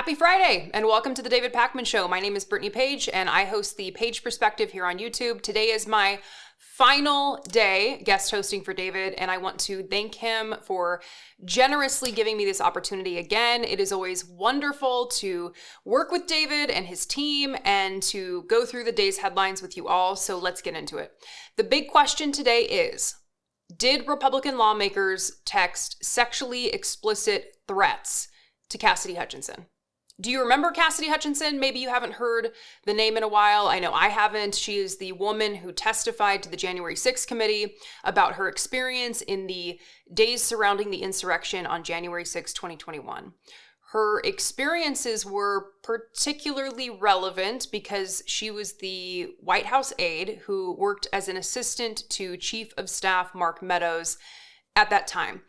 Happy Friday, and welcome to the David Pakman Show. My name is Brittany Page, and I host the Page Perspective here on YouTube. Today is my final day guest hosting for David, and I want to thank him for generously giving me this opportunity again. It is always wonderful to work with David and his team and to go through the day's headlines with you all, so let's get into it. The big question today is, did Republican lawmakers text sexually explicit threats to Cassidy Hutchinson? Do you remember Cassidy Hutchinson? Maybe you haven't heard the name in a while. I know I haven't. She is the woman who testified to the January 6th committee about her experience in the days surrounding the insurrection on January 6, 2021. Her experiences were particularly relevant because she was the White House aide who worked as an assistant to Chief of Staff Mark Meadows at that time.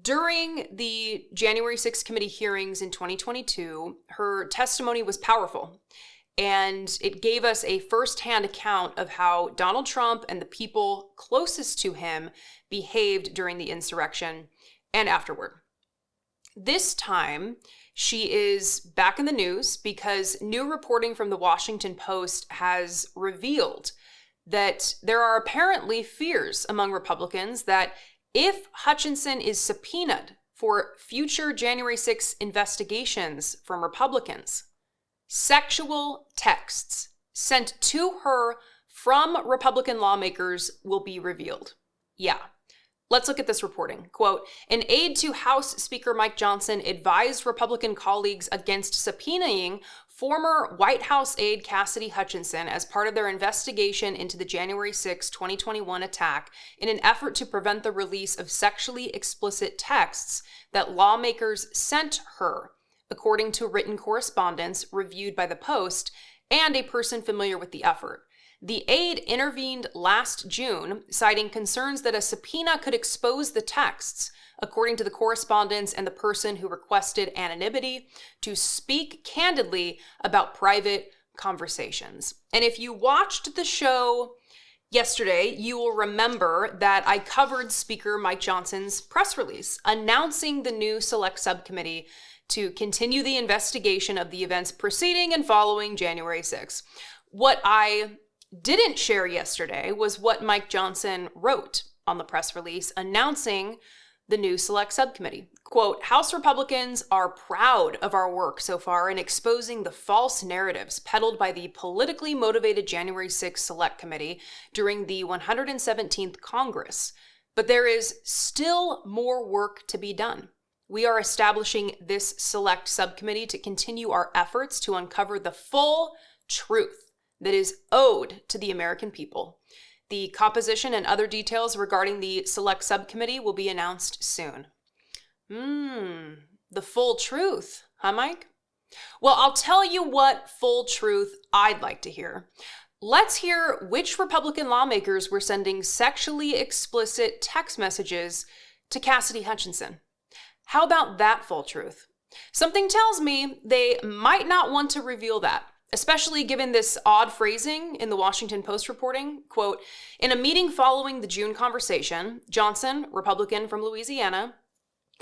During the January 6th committee hearings in 2022, her testimony was powerful, and it gave us a firsthand account of how Donald Trump and the people closest to him behaved during the insurrection and afterward. This time, she is back in the news because new reporting from the Washington Post has revealed that there are apparently fears among Republicans that if Hutchinson is subpoenaed for future January 6 investigations from Republicans, sexual texts sent to her from Republican lawmakers will be revealed. Yeah. Let's look at this reporting. Quote, an aide to House Speaker Mike Johnson advised Republican colleagues against subpoenaing former White House aide Cassidy Hutchinson as part of their investigation into the January 6, 2021 attack in an effort to prevent the release of sexually explicit texts that lawmakers sent her, according to written correspondence reviewed by the Post and a person familiar with the effort. The aide intervened last June, citing concerns that a subpoena could expose the texts, according to the correspondence and the person who requested anonymity, to speak candidly about private conversations. And if you watched the show yesterday, you will remember that I covered Speaker Mike Johnson's press release announcing the new select subcommittee to continue the investigation of the events preceding and following January 6. What I didn't share yesterday was what Mike Johnson wrote on the press release announcing the new select subcommittee. Quote, House Republicans are proud of our work so far in exposing the false narratives peddled by the politically motivated January 6 Select Committee during the 117th Congress. But there is still more work to be done. We are establishing this select subcommittee to continue our efforts to uncover the full truth that is owed to the American people. The composition and other details regarding the select subcommittee will be announced soon. The full truth, huh, Mike? Well, I'll tell you what full truth I'd like to hear. Let's hear which Republican lawmakers were sending sexually explicit text messages to Cassidy Hutchinson. How about that full truth? Something tells me they might not want to reveal that, especially given this odd phrasing in the Washington Post reporting. Quote, in a meeting following the June conversation, Johnson, Republican from Louisiana,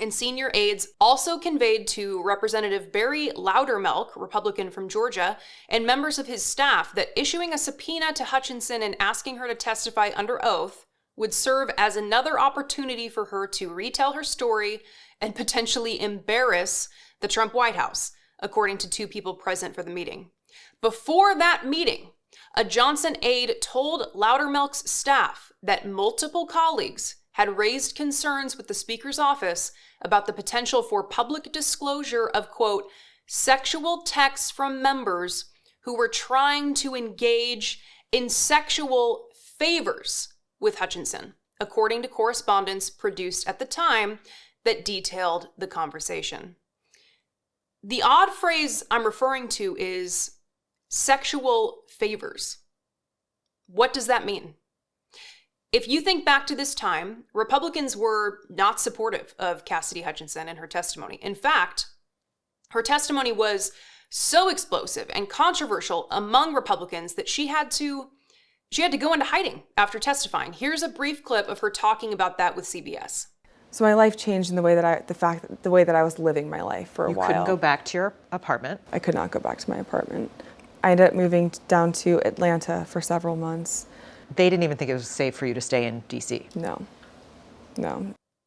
and senior aides also conveyed to Representative Barry Loudermilk, Republican from Georgia, and members of his staff that issuing a subpoena to Hutchinson and asking her to testify under oath would serve as another opportunity for her to retell her story and potentially embarrass the Trump White House, according to two people present for the meeting. Before that meeting, a Johnson aide told Loudermilk's staff that multiple colleagues had raised concerns with the Speaker's office about the potential for public disclosure of, quote, sexual texts from members who were trying to engage in sexual favors with Hutchinson, according to correspondence produced at the time that detailed the conversation. The odd phrase I'm referring to is sexual favors. What does that mean? If you think back to this time, Republicans were not supportive of Cassidy Hutchinson and her testimony. In fact, her testimony was so explosive and controversial among Republicans that she had to go into hiding after testifying. Here's a brief clip of her talking about that with CBS. So my life changed in the way that the way that I was living my life for a while. You couldn't go back to your apartment. I could not go back to my apartment. I ended up moving down to Atlanta for several months. They didn't even think it was safe for you to stay in DC. No.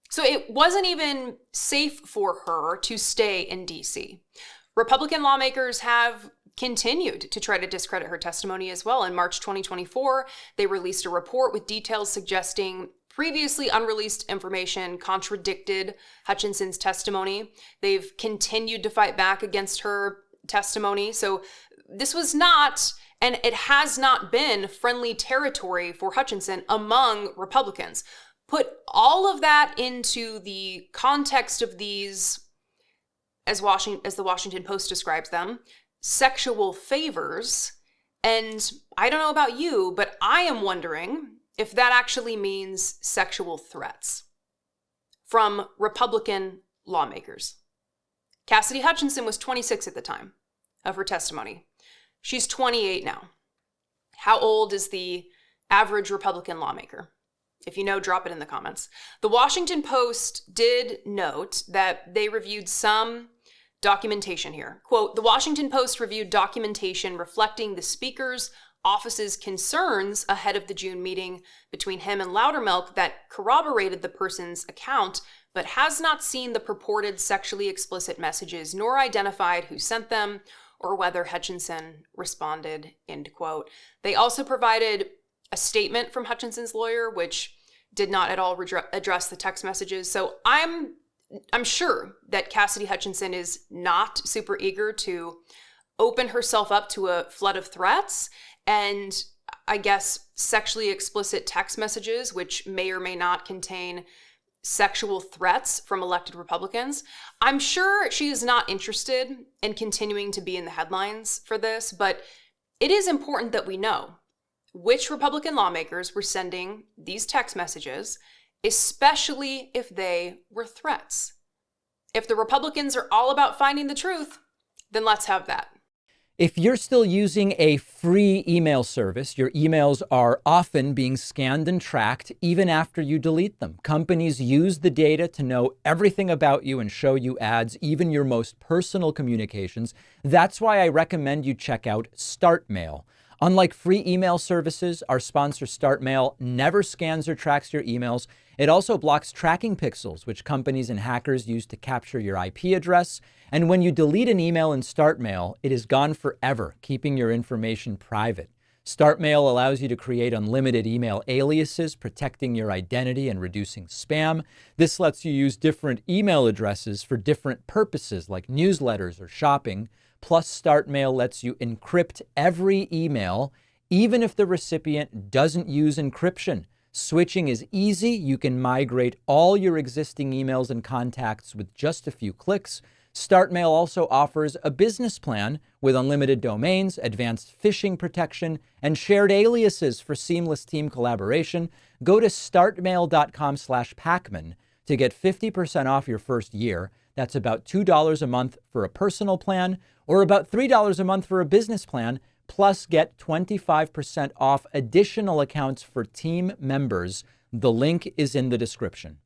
So it wasn't even safe for her to stay in DC. Republican lawmakers have continued to try to discredit her testimony as well. In March 2024, they released a report with details suggesting previously unreleased information contradicted Hutchinson's testimony. They've continued to fight back against her testimony. So this was not, and it has not been, friendly territory for Hutchinson among Republicans. Put all of that into the context of these, as the Washington Post describes them, sexual favors. And I don't know about you, but I am wondering if that actually means sexual threats from Republican lawmakers. Cassidy Hutchinson was 26 at the time of her testimony. She's 28 now. How old is the average Republican lawmaker? If you know, drop it in the comments. The Washington Post did note that they reviewed some documentation here. Quote, the Washington Post reviewed documentation reflecting the Speaker's office's concerns ahead of the June meeting between him and Loudermilk that corroborated the person's account, but has not seen the purported sexually explicit messages nor identified who sent them or whether Hutchinson responded, end quote. They also provided a statement from Hutchinson's lawyer, which did not at all address the text messages. So I'm sure that Cassidy Hutchinson is not super eager to open herself up to a flood of threats and, I guess, sexually explicit text messages, which may or may not contain sexual threats from elected Republicans. I'm sure she is not interested in continuing to be in the headlines for this, but it is important that we know which Republican lawmakers were sending these text messages, especially if they were threats. If the Republicans are all about finding the truth, then let's have that. If you're still using a free email service, your emails are often being scanned and tracked even after you delete them. Companies use the data to know everything about you and show you ads, even your most personal communications. That's why I recommend you check out StartMail. Unlike free email services, our sponsor StartMail never scans or tracks your emails. It also blocks tracking pixels, which companies and hackers use to capture your IP address. And when you delete an email in StartMail, it is gone forever, keeping your information private. StartMail allows you to create unlimited email aliases, protecting your identity and reducing spam. This lets you use different email addresses for different purposes, like newsletters or shopping. Plus, StartMail lets you encrypt every email, even if the recipient doesn't use encryption. Switching is easy. You can migrate all your existing emails and contacts with just a few clicks. StartMail also offers a business plan with unlimited domains, advanced phishing protection, and shared aliases for seamless team collaboration. Go to startmail.com/Pacman to get 50% off your first year. That's about $2 a month for a personal plan or about $3 a month for a business plan. Plus, get 25% off additional accounts for team members. The link is in the description.